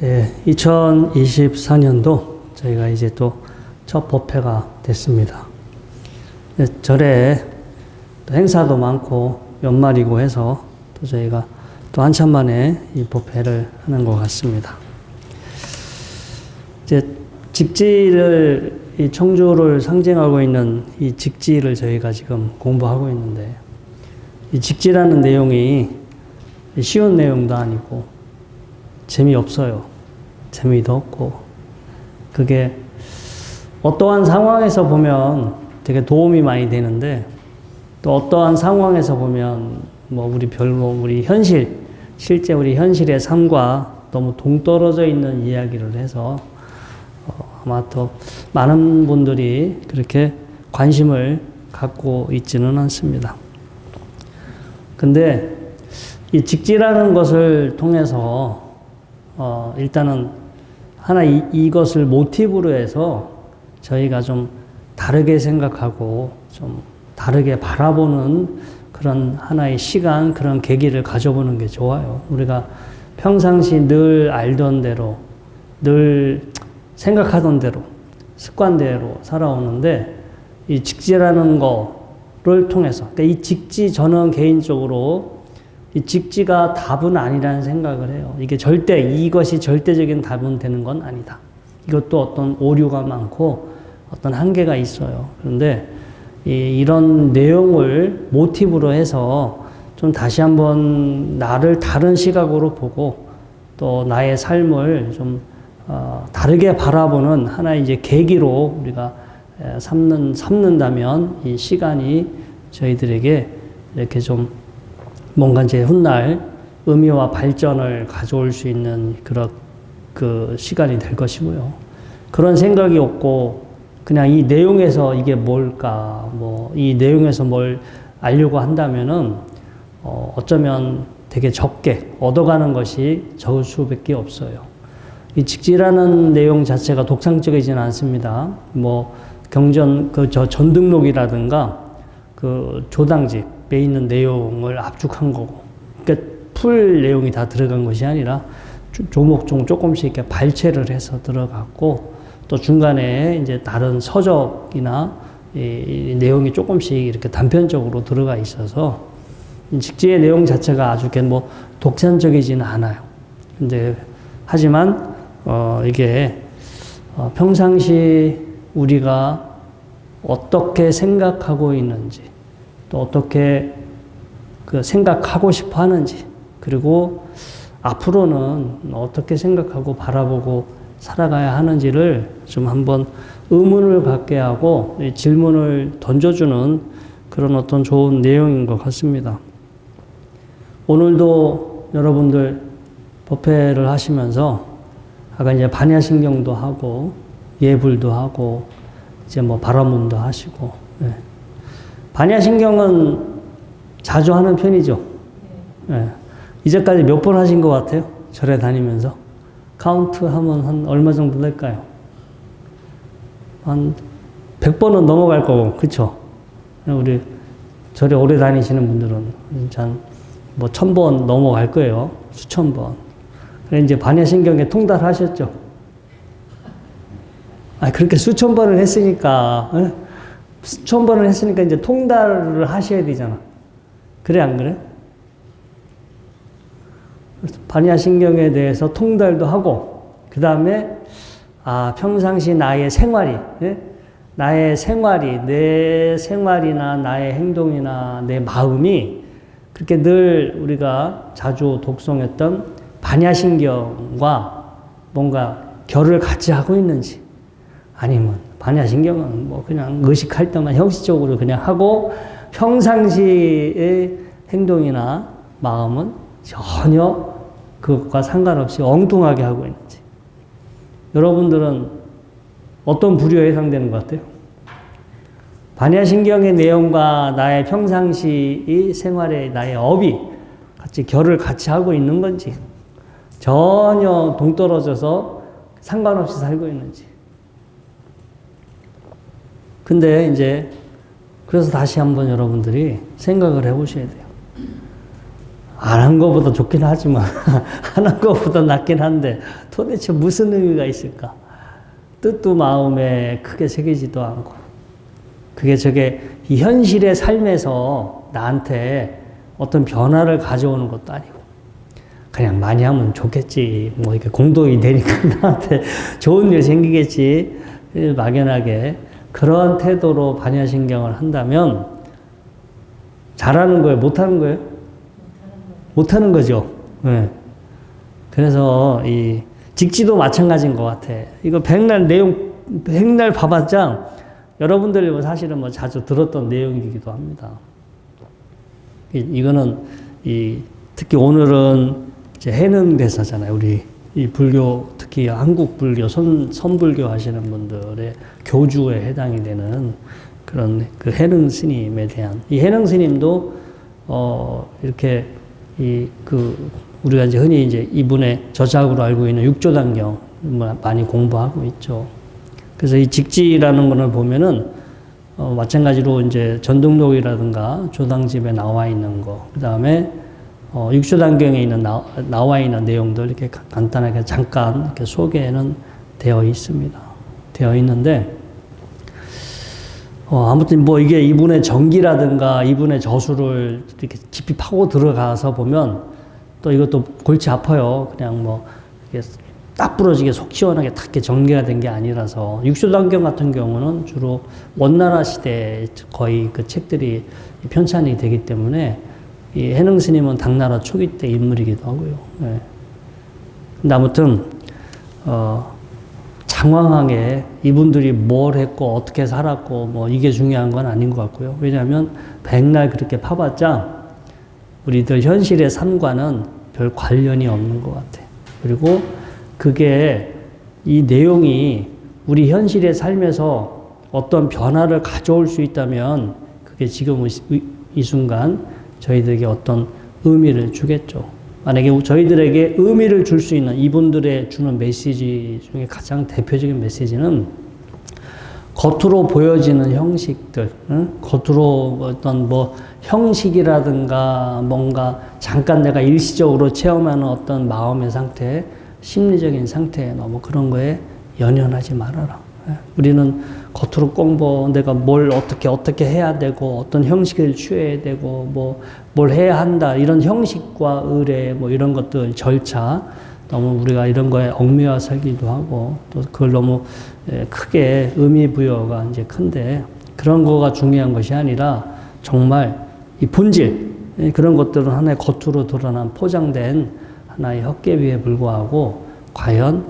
이제 2024년도 저희가 이제 또 첫 법회가 됐습니다. 절에 또 행사도 많고 연말이고 해서 또 저희가 또 한참 만에 이 법회를 하는 것 같습니다. 이제 직지를, 이 청주를 상징하고 있는 이 직지를 저희가 지금 공부하고 있는데, 이 직지라는 내용이 쉬운 내용도 아니고 재미없어요. 재미도 없고, 그게 어떠한 상황에서 보면 되게 도움이 많이 되는데, 또 어떠한 상황에서 보면 우리 실제 우리 현실의 삶과 너무 동떨어져 있는 이야기를 해서 아마 더 많은 분들이 그렇게 관심을 갖고 있지는 않습니다. 근데 이 직지라는 것을 통해서 일단은 하나 이것을 모티브로 해서 저희가 좀 다르게 생각하고 좀 다르게 바라보는 그런 하나의 시간, 그런 계기를 가져보는 게 좋아요. 우리가 평상시 늘 알던 대로, 늘 생각하던 대로, 습관대로 살아오는데, 이 직지라는 거를 통해서, 그러니까 이 직지, 저는 개인적으로 이 직지가 답은 아니라는 생각을 해요. 이것이 절대적인 답은 되는 건 아니다. 이것도 어떤 오류가 많고 어떤 한계가 있어요. 그런데 이런 내용을 모티브로 해서 좀 다시 한번 나를 다른 시각으로 보고 또 나의 삶을 좀 다르게 바라보는 하나의 이제 계기로 우리가 삼는다면 이 시간이 저희들에게 이렇게 좀 뭔가 이제 훗날 의미와 발전을 가져올 수 있는 그 시간이 될 것이고요. 그런 생각이 없고 그냥 이 내용에서 이게 뭘까, 이 내용에서 뭘 알려고 한다면은 어쩌면 되게 적게 얻어가는 것이 적을 수밖에 없어요. 이 직지라는 내용 자체가 독창적이지는 않습니다. 전등록이라든가 그 조당집에 있는 내용을 압축한 거고, 그러니까 풀 내용이 다 들어간 것이 아니라 조목조목 조금씩 이렇게 발췌를 해서 들어갔고, 또 중간에 이제 다른 서적이나 이 내용이 조금씩 이렇게 단편적으로 들어가 있어서 직지의 내용 자체가 아주 독창적이지는 않아요. 근데 하지만 이게 평상시 우리가 어떻게 생각하고 있는지, 또 어떻게 생각하고 싶어 하는지, 그리고 앞으로는 어떻게 생각하고 바라보고 살아가야 하는지를 좀 한번 의문을 갖게 하고 질문을 던져주는 그런 어떤 좋은 내용인 것 같습니다. 오늘도 여러분들 법회를 하시면서 아까 이제 반야신경도 하고 예불도 하고 이제 바라문도 하시고, 네. 반야신경은 자주 하는 편이죠. 네. 이제까지 몇 번 하신 것 같아요? 절에 다니면서? 카운트 하면 한 얼마 정도 될까요? 한 100번은 넘어갈 거고, 그쵸? 우리 절에 오래 다니시는 분들은 한 1000번 넘어갈 거예요. 수천 번. 그래, 이제 반야신경에 통달하셨죠? 그렇게 수천 번을 했으니까, 수천 번을 했으니까 이제 통달을 하셔야 되잖아. 그래, 안 그래? 반야신경에 대해서 통달도 하고, 그 다음에, 평상시 나의 생활이, 내 생활이나 나의 행동이나 내 마음이 그렇게 늘 우리가 자주 독송했던 반야신경과 뭔가 결을 같이 하고 있는지, 아니면 반야신경은 그냥 의식할 때만 형식적으로 그냥 하고 평상시의 행동이나 마음은 전혀 그것과 상관없이 엉뚱하게 하고 있는지. 여러분들은 어떤 부류에 해당되는 것 같아요? 반야신경의 내용과 나의 평상시 생활의 나의 업이 같이 결을 같이 하고 있는 건지, 전혀 동떨어져서 상관없이 살고 있는지. 근데 이제 그래서 다시 한번 여러분들이 생각을 해보셔야 돼요. 안 한 것보다 좋긴 하지만 안 한 것보다 낫긴 한데 도대체 무슨 의미가 있을까? 뜻도 마음에 크게 새기지도 않고 그게 저게 이 현실의 삶에서 나한테 어떤 변화를 가져오는 것도 아니고 그냥 많이 하면 좋겠지 뭐 이렇게 공덕이 되니까 나한테 좋은 일 생기겠지 막연하게 그런 태도로 반야신경을 한다면 잘하는 거예요? 못하는 거예요? 못하는 거죠. 네. 그래서 이 직지도 마찬가지인 것 같아. 이거 백날 내용 백날 봐봤자 여러분들이 사실은 뭐 자주 들었던 내용이기도 합니다. 이거는 특히 오늘은 이제 해능 대사잖아요. 우리 이 불교 특히 한국 불교 선불교 하시는 분들의 교주에 해당이 되는 그런 그 해능 스님에 대한 이 해능 스님도 이렇게 우리가 이제 흔히 이제 이분의 저작으로 알고 있는 육조단경 많이 공부하고 있죠. 그래서 이 직지라는 것을 보면은 마찬가지로 이제 전등록이라든가 조당집에 나와 있는 거, 그 다음에 육조단경에 있는 나와 있는 내용들 이렇게 간단하게 잠깐 이렇게 소개는 되어 있습니다. 되어 있는데 아무튼 뭐 이게 이분의 정기라든가 이분의 저수를 이렇게 깊이 파고 들어가서 보면 또 이것도 골치 아파요. 그냥 뭐 이게 딱 부러지게 속 시원하게 딱 이렇게 전개가 된 게 아니라서 육조단경 같은 경우는 주로 원나라 시대에 거의 그 책들이 편찬이 되기 때문에 이 해능 스님은 당나라 초기 때 인물이기도 하고요. 네. 근데 아무튼 장황하게 이분들이 뭘 했고 어떻게 살았고 뭐 이게 중요한 건 아닌 것 같고요. 왜냐하면 백날 그렇게 파봤자 우리들 현실의 삶과는 별 관련이 없는 것 같아. 그리고 그게 이 내용이 우리 현실의 삶에서 어떤 변화를 가져올 수 있다면 그게 지금 이 순간 저희들에게 어떤 의미를 주겠죠. 만약에 저희들에게 의미를 줄 수 있는 이분들의 주는 메시지 중에 가장 대표적인 메시지는 겉으로 보여지는 형식들, 겉으로 어떤 뭐 형식이라든가 뭔가 잠깐 내가 일시적으로 체험하는 어떤 마음의 상태, 심리적인 상태, 너무 그런 거에 연연하지 말아라. 우리는 겉으로 꼭 내가 뭘 어떻게 해야 되고 어떤 형식을 취해야 되고 뭘 해야 한다 이런 형식과 의례 뭐 이런 것들 절차 너무 우리가 이런 거에 얽매여 살기도 하고 또 그걸 너무 크게 의미 부여가 이제 큰데 그런 거가 중요한 것이 아니라 정말 이 본질 그런 것들은 하나의 겉으로 드러난 포장된 하나의 헛개비에 불과하고 과연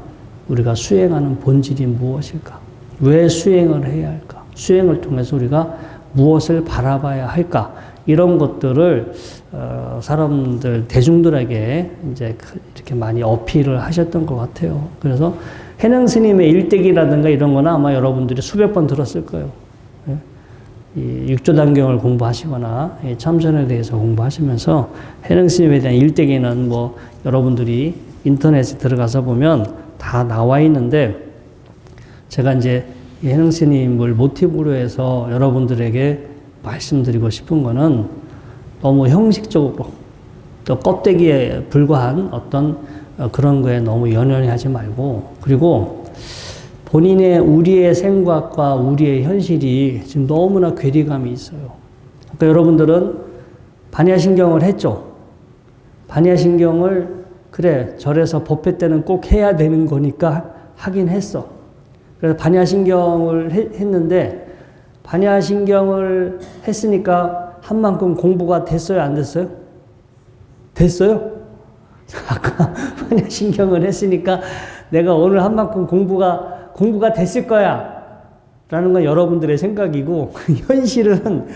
우리가 수행하는 본질이 무엇일까? 왜 수행을 해야 할까? 수행을 통해서 우리가 무엇을 바라봐야 할까? 이런 것들을 사람들 대중들에게 이제 이렇게 많이 어필을 하셨던 것 같아요. 그래서 해능 스님의 일대기라든가 이런 거는 아마 여러분들이 수백 번 들었을 거예요. 이 육조단경을 공부하시거나 참선에 대해서 공부하시면서 해능 스님에 대한 일대기는 뭐 여러분들이 인터넷에 들어가서 보면 다 나와 있는데 제가 이제 해능 스님을 모티브로 해서 여러분들에게 말씀드리고 싶은 거는 너무 형식적으로 또 껍데기에 불과한 어떤 그런 거에 너무 연연히 하지 말고 그리고 본인의 우리의 생각과 우리의 현실이 지금 너무나 괴리감이 있어요. 그러니까 여러분들은 반야신경을 했죠. 반야신경을 그래 절에서 법회 때는 꼭 해야 되는 거니까 하긴 했어. 그래서 반야신경을 했는데 반야신경을 했으니까 한 만큼 공부가 됐어요? 안 됐어요? 됐어요? 아까 반야신경을 했으니까 내가 오늘 한 만큼 공부가 됐을 거야 라는 건 여러분들의 생각이고 현실은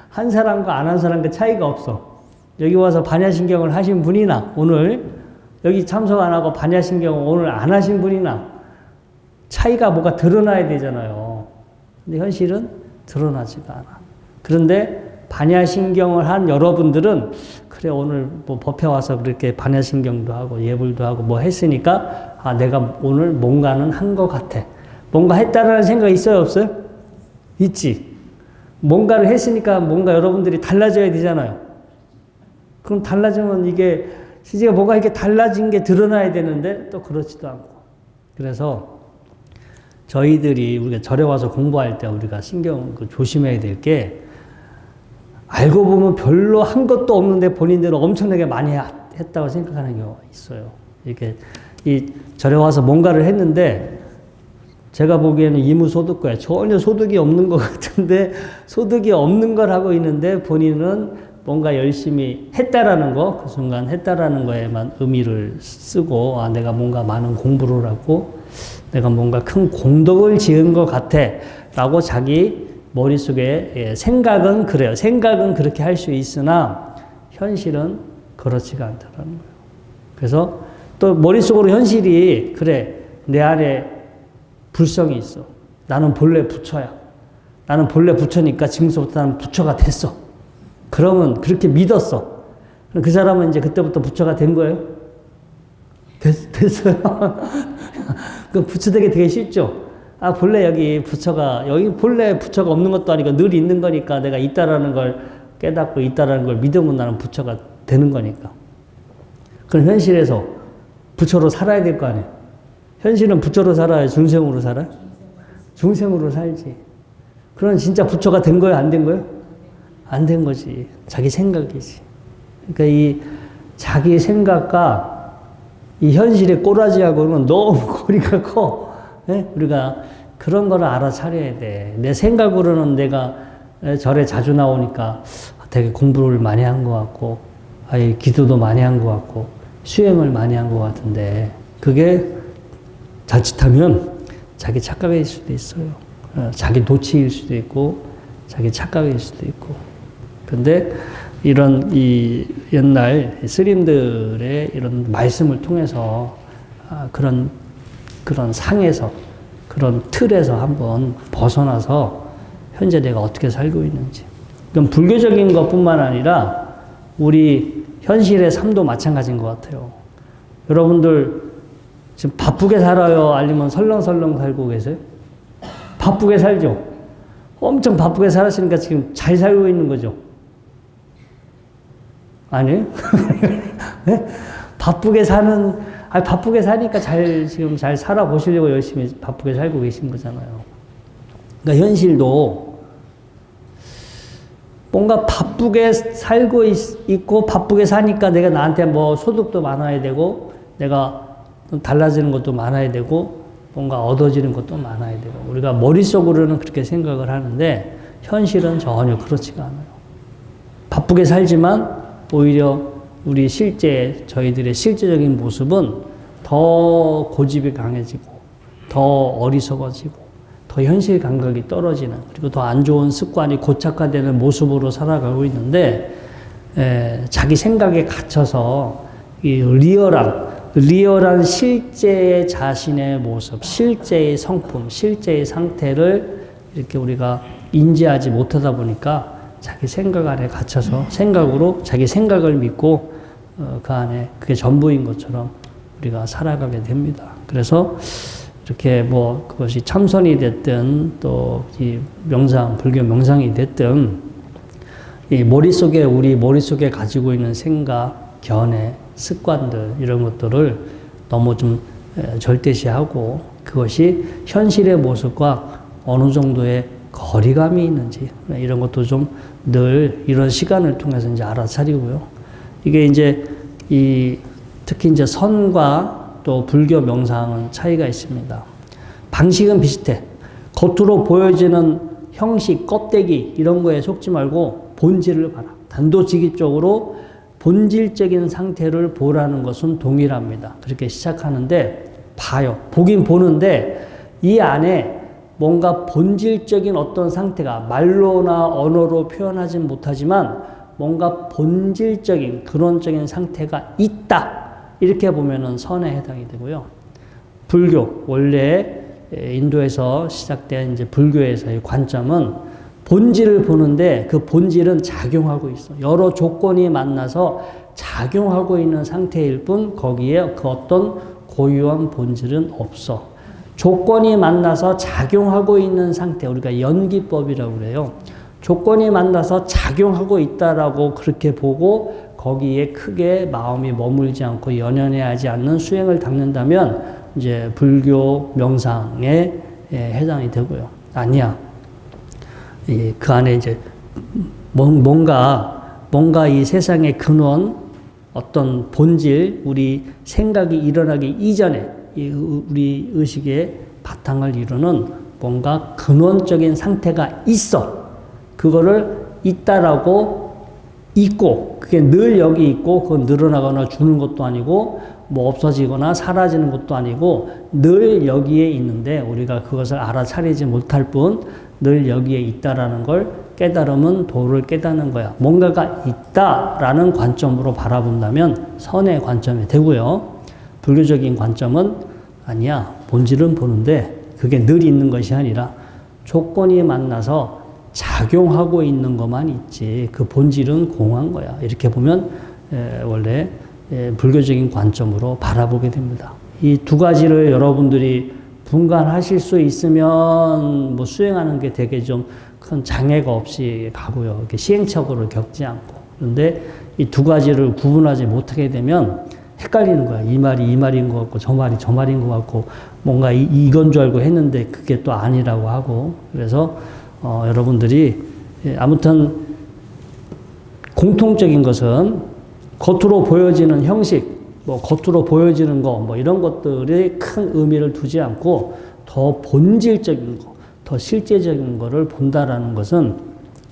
한 사람과 안 한 사람과 차이가 없어. 여기 와서 반야신경을 하신 분이나 오늘 여기 참석 안 하고 반야신경을 오늘 안 하신 분이나 차이가 뭐가 드러나야 되잖아요. 근데 현실은 드러나지가 않아. 그런데 반야신경을 한 여러분들은 그래 오늘 뭐 법회 와서 그렇게 반야신경도 하고 예불도 하고 뭐 했으니까 아 내가 오늘 뭔가는 한 것 같아. 뭔가 했다라는 생각이 있어요 없어요? 있지. 뭔가를 했으니까 뭔가 여러분들이 달라져야 되잖아요. 그럼 달라지면 이게 실제가 뭐가 이렇게 달라진 게 드러나야 되는데 또 그렇지도 않고. 그래서 저희들이 우리가 절에 와서 공부할 때 우리가 신경 조심해야 될 게 알고 보면 별로 한 것도 없는데 본인들은 엄청나게 많이 했다고 생각하는 경우가 있어요. 이렇게 이 절에 와서 뭔가를 했는데 제가 보기에는 이무소득과에 전혀 소득이 없는 것 같은데 소득이 없는 걸 하고 있는데 본인은 뭔가 열심히 했다라는 거, 그 순간 했다라는 거에만 의미를 쓰고 내가 뭔가 많은 공부를 하고 내가 뭔가 큰 공덕을 지은 것 같아 라고 자기 머릿속에 생각은 그래요. 생각은 그렇게 할 수 있으나 현실은 그렇지가 않다라는 거예요. 그래서 또 머릿속으로 현실이 그래 내 안에 불성이 있어. 나는 본래 부처야. 나는 본래 부처니까 지금부터 나는 부처가 됐어. 그러면 그렇게 믿었어. 그 사람은 이제 그때부터 부처가 된 거예요? 됐어요. 그 부처 되기 되게 쉽죠? 본래 여기 본래 부처가 없는 것도 아니고 늘 있는 거니까 내가 있다라는 걸 깨닫고 있다라는 걸 믿으면 나는 부처가 되는 거니까. 그럼 현실에서 부처로 살아야 될 거 아니에요? 현실은 부처로 살아야 중생으로 살아? 중생으로 살지. 그럼 진짜 부처가 된 거예요? 안 된 거예요? 안 된 거지. 자기 생각이지. 그러니까 이 자기 생각과 이 현실의 꼬라지하고는 너무 거리가 커. 네? 우리가 그런 거를 알아차려야 돼. 내 생각으로는 내가 절에 자주 나오니까 되게 공부를 많이 한 것 같고, 기도도 많이 한 것 같고, 수행을 많이 한 것 같은데, 그게 자칫하면 자기 착각일 수도 있어요. 자기 도취일 수도 있고, 자기 착각일 수도 있고. 근데 이런 이 옛날 스님들의 이런 말씀을 통해서 그런 상에서, 그런 틀에서 한번 벗어나서 현재 내가 어떻게 살고 있는지. 그럼 불교적인 것뿐만 아니라 우리 현실의 삶도 마찬가지인 것 같아요. 여러분들 지금 바쁘게 살아요? 아니면 설렁설렁 살고 계세요? 바쁘게 살죠? 엄청 바쁘게 살았으니까 지금 잘 살고 있는 거죠? 아니에요? 네? 바쁘게 사니까 지금 잘 살아보시려고 열심히 바쁘게 살고 계신 거잖아요. 그러니까 현실도 뭔가 바쁘게 살고 있고 바쁘게 사니까 내가 나한테 뭐 소득도 많아야 되고 내가 달라지는 것도 많아야 되고 뭔가 얻어지는 것도 많아야 되고 우리가 머릿속으로는 그렇게 생각을 하는데 현실은 전혀 그렇지가 않아요. 바쁘게 살지만 오히려 우리 저희들의 실제적인 모습은 더 고집이 강해지고 더 어리석어지고 더 현실 감각이 떨어지는 그리고 더 안 좋은 습관이 고착화되는 모습으로 살아가고 있는데 자기 생각에 갇혀서 이 리얼한 실제의 자신의 모습, 실제의 성품, 실제의 상태를 이렇게 우리가 인지하지 못하다 보니까 자기 생각 안에 갇혀서 생각으로 자기 생각을 믿고 그 안에 그게 전부인 것처럼 우리가 살아가게 됩니다. 그래서 이렇게 뭐 그것이 참선이 됐든 또 이 불교 명상이 됐든 이 우리 머릿속에 가지고 있는 생각, 견해, 습관들 이런 것들을 너무 좀 절대시하고 그것이 현실의 모습과 어느 정도의 거리감이 있는지 이런 것도 좀 늘 이런 시간을 통해서 이제 알아차리고요. 이게 이제 특히 이제 선과 또 불교 명상은 차이가 있습니다. 방식은 비슷해. 겉으로 보여지는 형식, 껍데기 이런 거에 속지 말고 본질을 봐라. 단도직입적으로 본질적인 상태를 보라는 것은 동일합니다. 그렇게 시작하는데 봐요. 보긴 보는데 이 안에 뭔가 본질적인 어떤 상태가 말로나 언어로 표현하진 못하지만 뭔가 본질적인 근원적인 상태가 있다. 이렇게 보면은 선에 해당이 되고요. 불교, 원래 인도에서 시작된 이제 불교에서의 관점은 본질을 보는데 그 본질은 작용하고 있어. 여러 조건이 만나서 작용하고 있는 상태일 뿐 거기에 그 어떤 고유한 본질은 없어. 조건이 만나서 작용하고 있는 상태, 우리가 연기법이라고 그래요. 조건이 만나서 작용하고 있다라고 그렇게 보고 거기에 크게 마음이 머물지 않고 연연해하지 않는 수행을 닦는다면 이제 불교 명상에 해당이 되고요. 아니야. 그 안에 이제 뭔가 이 세상의 근원, 어떤 본질, 우리 생각이 일어나기 이전에 우리 의식의 바탕을 이루는 뭔가 근원적인 상태가 있어. 그거를 있다라고 있고, 그게 늘 여기 있고, 그건 늘어나거나 주는 것도 아니고, 뭐 없어지거나 사라지는 것도 아니고, 늘 여기에 있는데, 우리가 그것을 알아차리지 못할 뿐, 늘 여기에 있다라는 걸 깨달으면 도를 깨닫는 거야. 뭔가가 있다라는 관점으로 바라본다면 선의 관점이 되고요. 불교적인 관점은 아니야. 본질은 보는데, 그게 늘 있는 것이 아니라 조건이 만나서 작용하고 있는 것만 있지 그 본질은 공한 거야. 이렇게 보면 원래 불교적인 관점으로 바라보게 됩니다. 이 두 가지를 여러분들이 분간하실 수 있으면 뭐 수행하는 게 되게 좀 큰 장애가 없이 가고요. 이렇게 시행착오를 겪지 않고. 그런데 이 두 가지를 구분하지 못하게 되면 헷갈리는 거야. 이 말이 이 말인 것 같고 저 말이 저 말인 것 같고 뭔가 이건 줄 알고 했는데 그게 또 아니라고 하고. 그래서 여러분들이 아무튼 공통적인 것은 겉으로 보여지는 형식, 뭐 겉으로 보여지는 거, 뭐 이런 것들이 큰 의미를 두지 않고 더 본질적인 거, 더 실제적인 거를 본다라는 것은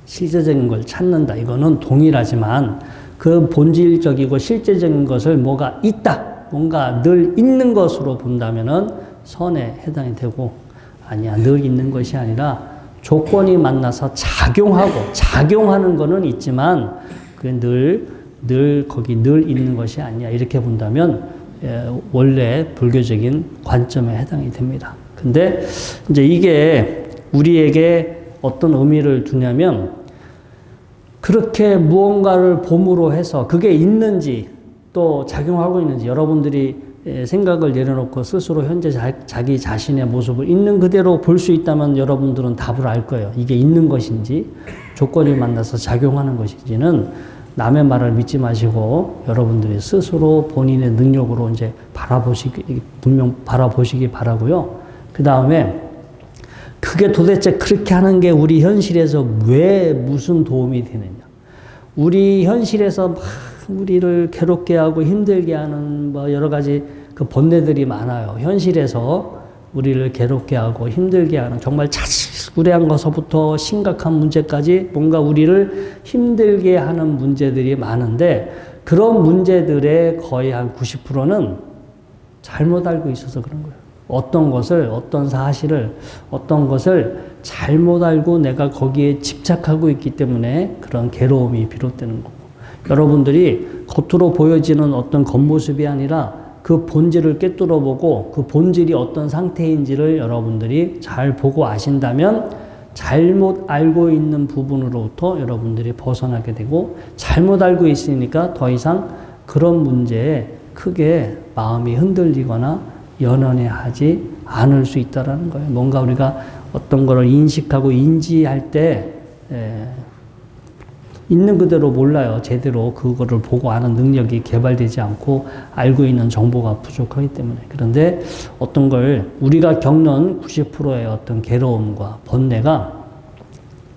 실제적인 걸 찾는다. 이거는 동일하지만 그 본질적이고 실제적인 것을 뭐가 있다, 뭔가 늘 있는 것으로 본다면은 선에 해당이 되고 아니야, 늘 있는 것이 아니라 조건이 만나서 작용하는 거는 있지만 그게 늘 거기 늘 있는 것이 아니야. 이렇게 본다면 원래 불교적인 관점에 해당이 됩니다. 근데 이제 이게 우리에게 어떤 의미를 두냐면 그렇게 무언가를 봄으로 해서 그게 있는지 또 작용하고 있는지 여러분들이 생각을 내려놓고 스스로 현재 자기 자신의 모습을 있는 그대로 볼 수 있다면 여러분들은 답을 알 거예요. 이게 있는 것인지 조건이 만나서 작용하는 것인지는 남의 말을 믿지 마시고 여러분들이 스스로 본인의 능력으로 이제 바라보시기 바라고요. 그 다음에 그게 도대체 그렇게 하는 게 우리 현실에서 왜 무슨 도움이 되느냐. 우리 현실에서 막 우리를 괴롭게 하고 힘들게 하는 뭐 여러 가지 그 번뇌들이 많아요. 현실에서 우리를 괴롭게 하고 힘들게 하는 정말 자질구레한 것부터 심각한 문제까지 뭔가 우리를 힘들게 하는 문제들이 많은데 그런 문제들의 거의 한 90%는 잘못 알고 있어서 그런 거예요. 어떤 사실을, 어떤 것을 잘못 알고 내가 거기에 집착하고 있기 때문에 그런 괴로움이 비롯되는 거고. 여러분들이 겉으로 보여지는 어떤 겉모습이 아니라 그 본질을 꿰뚫어 보고 그 본질이 어떤 상태인지를 여러분들이 잘 보고 아신다면 잘못 알고 있는 부분으로부터 여러분들이 벗어나게 되고 잘못 알고 있으니까 더 이상 그런 문제에 크게 마음이 흔들리거나 연연해하지 않을 수 있다라는 거예요. 뭔가 우리가 어떤 거를 인식하고 인지할 때 있는 그대로 몰라요. 제대로 그거를 보고 아는 능력이 개발되지 않고 알고 있는 정보가 부족하기 때문에. 그런데 어떤 걸 우리가 겪는 90%의 어떤 괴로움과 번뇌가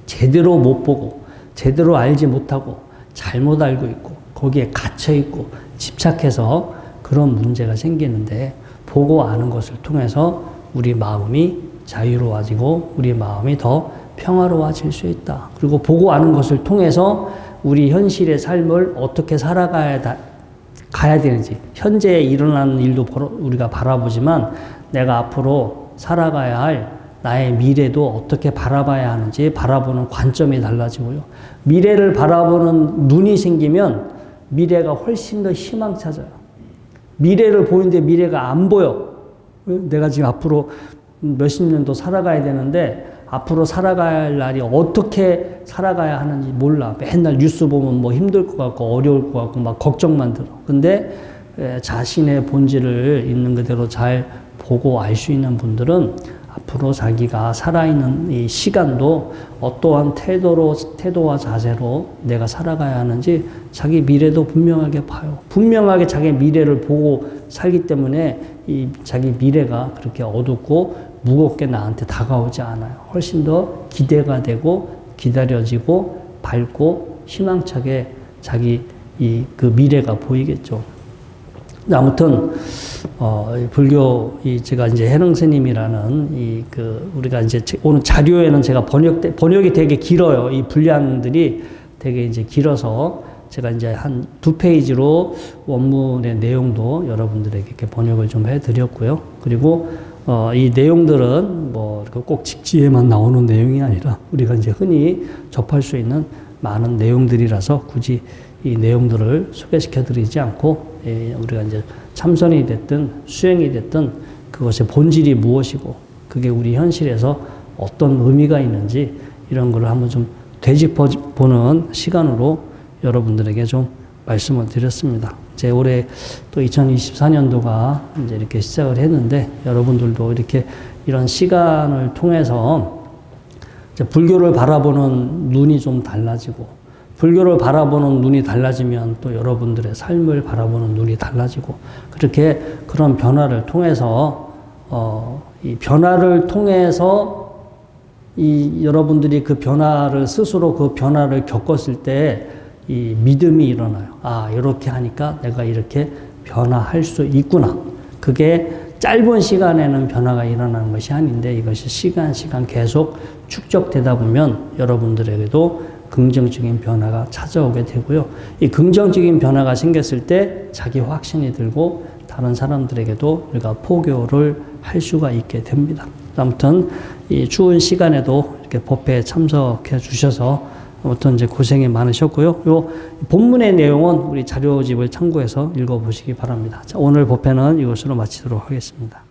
제대로 못 보고 제대로 알지 못하고 잘못 알고 있고 거기에 갇혀 있고 집착해서 그런 문제가 생기는데 보고 아는 것을 통해서 우리 마음이 자유로워지고 우리 마음이 더 평화로워질 수 있다. 그리고 보고 아는 것을 통해서 우리 현실의 삶을 어떻게 가야 되는지 현재에 일어나는 일도 우리가 바라보지만 내가 앞으로 살아가야 할 나의 미래도 어떻게 바라봐야 하는지 바라보는 관점이 달라지고요. 미래를 바라보는 눈이 생기면 미래가 훨씬 더 희망차져요. 미래를 보는데 미래가 안 보여. 내가 지금 앞으로 몇십 년도 살아가야 되는데 앞으로 살아가야 할 날이 어떻게 살아가야 하는지 몰라. 맨날 뉴스 보면 뭐 힘들 것 같고 어려울 것 같고 막 걱정만 들어. 근데 자신의 본질을 있는 그대로 잘 보고 알 수 있는 분들은 앞으로 자기가 살아있는 이 시간도 어떠한 태도와 자세로 내가 살아가야 하는지 자기 미래도 분명하게 봐요. 분명하게 자기 미래를 보고 살기 때문에 이 자기 미래가 그렇게 어둡고 무겁게 나한테 다가오지 않아요. 훨씬 더 기대가 되고 기다려지고 밝고 희망차게 자기 그 미래가 보이겠죠. 아무튼 불교 제가 이제 해능 스님이라는 우리가 이제 오늘 자료에는 제가 번역이 되게 길어요. 이 분량들이 되게 이제 길어서 제가 이제 한 2페이지로 원문의 내용도 여러분들에게 이렇게 번역을 좀 해드렸고요. 그리고 이 내용들은 뭐 꼭 직지에만 나오는 내용이 아니라 우리가 이제 흔히 접할 수 있는 많은 내용들이라서 굳이 이 내용들을 소개시켜 드리지 않고 우리가 이제 참선이 됐든 수행이 됐든 그것의 본질이 무엇이고 그게 우리 현실에서 어떤 의미가 있는지 이런 거를 한번 좀 되짚어 보는 시간으로 여러분들에게 좀 말씀을 드렸습니다. 이제 올해 또 2024년도가 이제 이렇게 시작을 했는데 여러분들도 이렇게 이런 시간을 통해서 이제 불교를 바라보는 눈이 좀 달라지고 불교를 바라보는 눈이 달라지면 또 여러분들의 삶을 바라보는 눈이 달라지고 그렇게 그런 변화를 통해서 이 변화를 통해서 이 여러분들이 그 변화를 스스로 그 변화를 겪었을 때 이 믿음이 일어나요. 아, 이렇게 하니까 내가 이렇게 변화할 수 있구나. 그게 짧은 시간에는 변화가 일어나는 것이 아닌데 이것이 시간 계속 축적되다 보면 여러분들에게도 긍정적인 변화가 찾아오게 되고요. 이 긍정적인 변화가 생겼을 때 자기 확신이 들고 다른 사람들에게도 우리가 포교를 할 수가 있게 됩니다. 아무튼 이 추운 시간에도 이렇게 법회에 참석해 주셔서 아무튼 이제 고생이 많으셨고요. 요 본문의 내용은 우리 자료집을 참고해서 읽어보시기 바랍니다. 자, 오늘 법회는 이것으로 마치도록 하겠습니다.